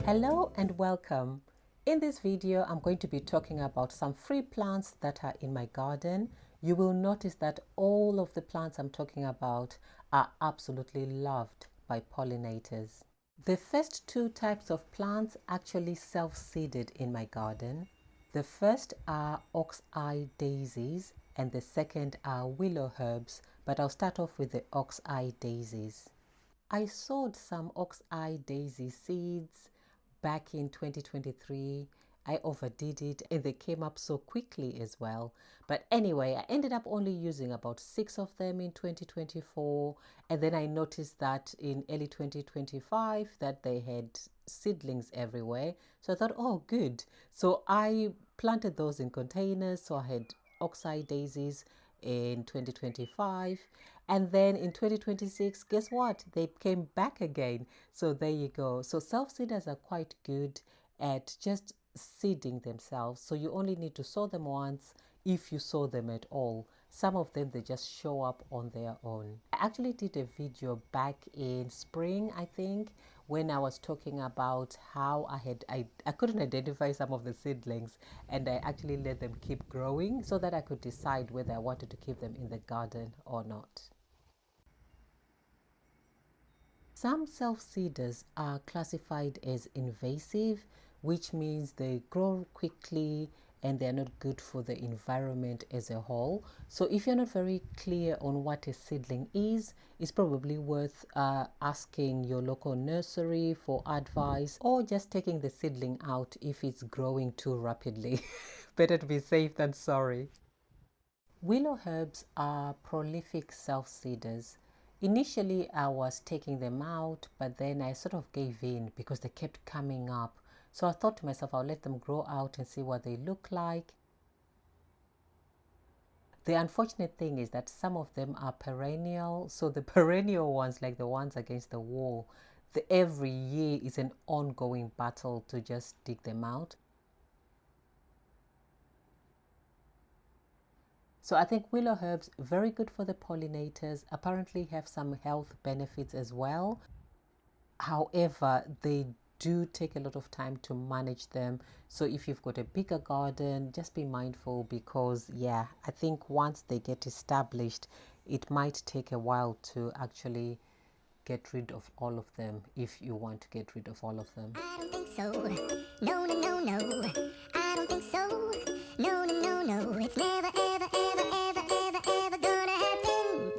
Hello and welcome. In this video, I'm going to be talking about some free plants that are in my garden. You will notice that all of the plants I'm talking about are absolutely loved by pollinators. The first two types of plants actually self-seeded in my garden. The first are ox-eye daisies and the second are willowherbs, but I'll start off with the ox-eye daisies. I sowed some ox-eye daisy seeds back in 2023. I overdid it and they came up so quickly as well. But anyway, I ended up only using about 6 of them in 2024. And then I noticed that in early 2025 that they had seedlings everywhere. So I thought, oh, good. So I planted those in containers. So I had ox-eye daisies in 2025. And then in 2026, guess what? They came back again. So there you go. So self-seeders are quite good at just seeding themselves. So you only need to sow them once if you sow them at all. Some of them, they just show up on their own. I actually did a video back in spring, I think, when I was talking about how I couldn't identify some of the seedlings and I actually let them keep growing so that I could decide whether I wanted to keep them in the garden or not. Some self-seeders are classified as invasive, which means they grow quickly and they're not good for the environment as a whole. So if you're not very clear on what a seedling is, it's probably worth asking your local nursery for advice or just taking the seedling out if it's growing too rapidly. Better to be safe than sorry. Willow herbs are prolific self-seeders. Initially, I was taking them out, but then I sort of gave in because they kept coming up. So I thought to myself, I'll let them grow out and see what they look like. The unfortunate thing is that some of them are perennial. So the perennial ones, like the ones against the wall, every year is an ongoing battle to just dig them out. So I think willow herbs, very good for the pollinators, apparently have some health benefits as well. However, they do take a lot of time to manage them. So if you've got a bigger garden, just be mindful because yeah, I think once they get established, it might take a while to actually get rid of all of them if you want to get rid of all of them. I don't think so. No, no, no, no. I don't think so. No, no, no, no. It's never, ever, ever, ever, ever, ever gonna happen.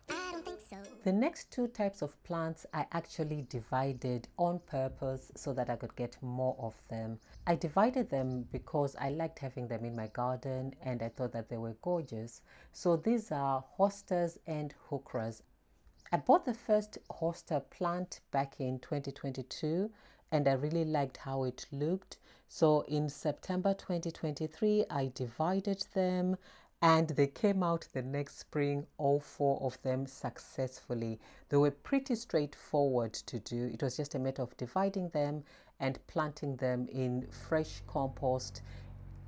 I don't think so. The next two types of plants I actually divided on purpose so that I could get more of them. I divided them because I liked having them in my garden and I thought that they were gorgeous. So these are hostas and heucheras. I bought the first hosta plant back in 2022 and I really liked how it looked. So in September 2023, I divided them and they came out the next spring, all 4 of them successfully. They were pretty straightforward to do. It was just a matter of dividing them and planting them in fresh compost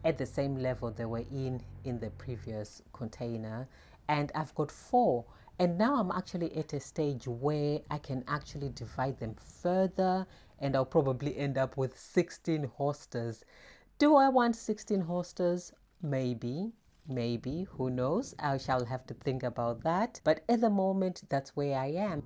at the same level they were in the previous container. And I've got 4 and now I'm actually at a stage where I can actually divide them further and I'll probably end up with 16 hostas. Do I want 16 hostas? Maybe, who knows? I shall have to think about that. But at the moment, that's where I am.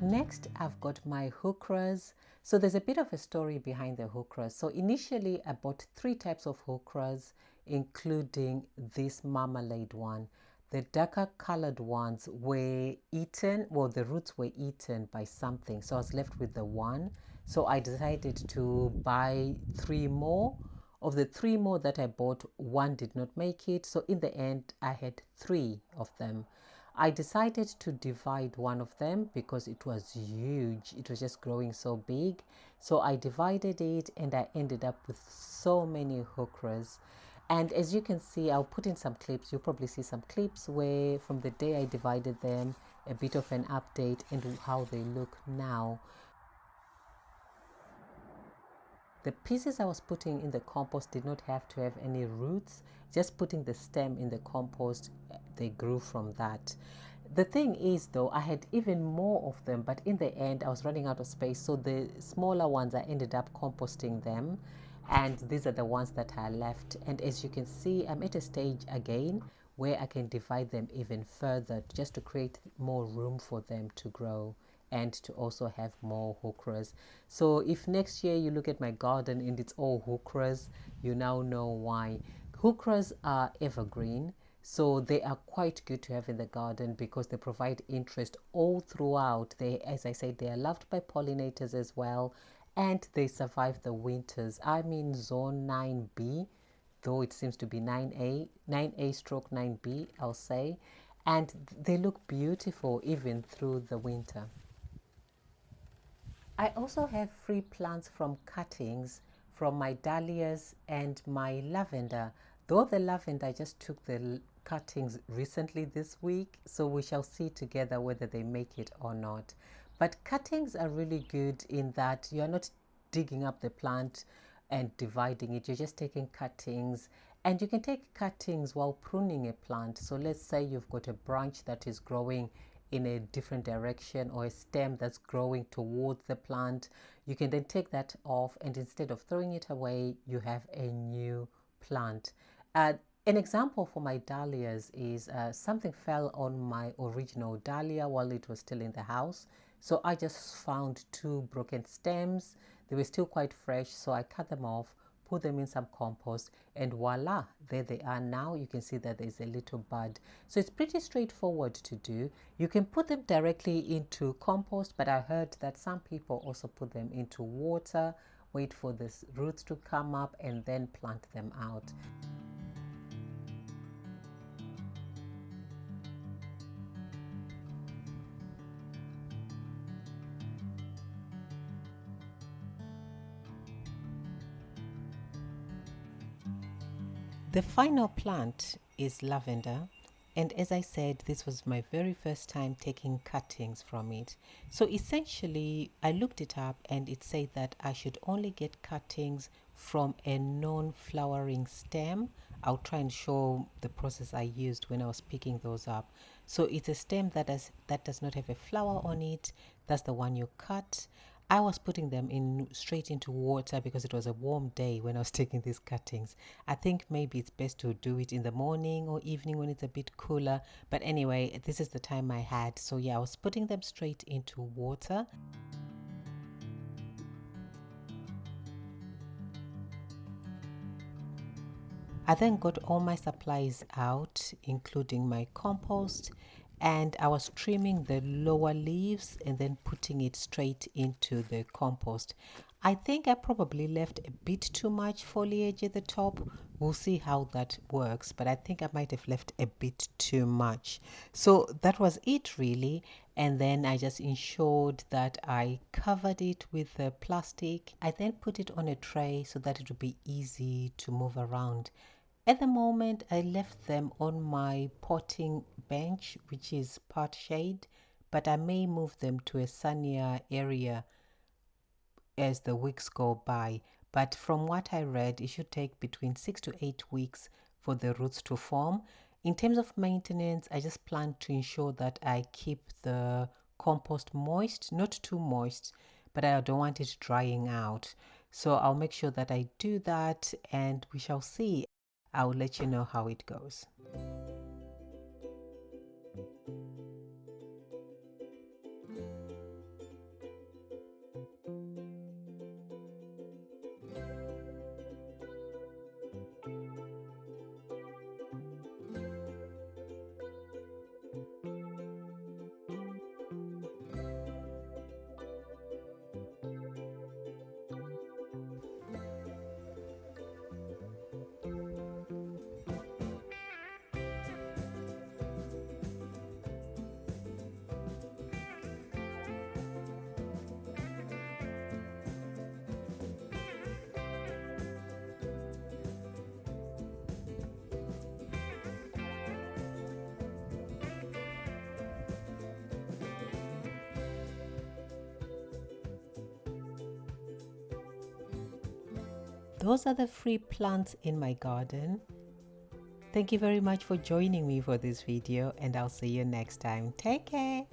Next, I've got my heucheras. So there's a bit of a story behind the heucheras. So initially, I bought 3 types of heucheras, including this marmalade one. The darker colored ones were eaten, well, the roots were eaten by something. So I was left with the one. So I decided to buy 3 more. Of the 3 more that I bought, 1 did not make it. So in the end, I had 3 of them. I decided to divide one of them because it was huge. It was just growing so big. So I divided it and I ended up with so many heucheras. And as you can see, I'll put in some clips. You'll probably see some clips where from the day I divided them, a bit of an update and how they look now. The pieces I was putting in the compost did not have to have any roots. Just putting the stem in the compost, they grew from that. The thing is, though, I had even more of them, but in the end I was running out of space, so the smaller ones I ended up composting them, and these are the ones that are left. And as you can see, I'm at a stage again where I can divide them even further just to create more room for them to grow and to also have more heucheras. So if next year you look at my garden and it's all heucheras, you now know why. Heucheras are evergreen, so they are quite good to have in the garden because they provide interest all throughout. They, as I said, they are loved by pollinators as well, and they survive the winters. I'm in zone 9B, though it seems to be 9A stroke 9B, I'll say, and they look beautiful even through the winter. I also have free plants from cuttings from my dahlias and my lavender. Though the lavender, I just took the cuttings recently this week, so we shall see together whether they make it or not. But cuttings are really good in that you're not digging up the plant and dividing it. You're just taking cuttings, and you can take cuttings while pruning a plant. So let's say you've got a branch that is growing in a different direction, or a stem that's growing towards the plant. You can then take that off, and instead of throwing it away, you have a new plant. An example for my dahlias is something fell on my original dahlia while it was still in the house. So I just found two broken stems. They were still quite fresh, so I cut them off, put them in some compost, and voila, there they are now. You can see that there's a little bud. So it's pretty straightforward to do. You can put them directly into compost, but I heard that some people also put them into water, wait for the roots to come up, and then plant them out. The final plant is lavender, and as I said, this was my very first time taking cuttings from it. So essentially, I looked it up and it said that I should only get cuttings from a non-flowering stem. I'll try and show the process I used when I was picking those up. So it's a stem that does not have a flower on it. That's the one you cut. I was putting them in straight into water because it was a warm day when I was taking these cuttings. I think maybe it's best to do it in the morning or evening when it's a bit cooler. But anyway, this is the time I had. So yeah, I was putting them straight into water. I then got all my supplies out, including my compost, and I was trimming the lower leaves and then putting it straight into the compost. I think I probably left a bit too much foliage at the top. We'll see how that works, but I think I might have left a bit too much. So that was it really. And then I just ensured that I covered it with the plastic. I then put it on a tray so that it would be easy to move around. At the moment, I left them on my potting bench, which is part shade, but I may move them to a sunnier area as the weeks go by. But from what I read, it should take between 6 to 8 weeks for the roots to form. In terms of maintenance, I just plan to ensure that I keep the compost moist, not too moist, but I don't want it drying out. So I'll make sure that I do that, and we shall see. I'll let you know how it goes. those are the free plants in my garden. Thank you very much for joining me for this video, and I'll see you next time. Take care.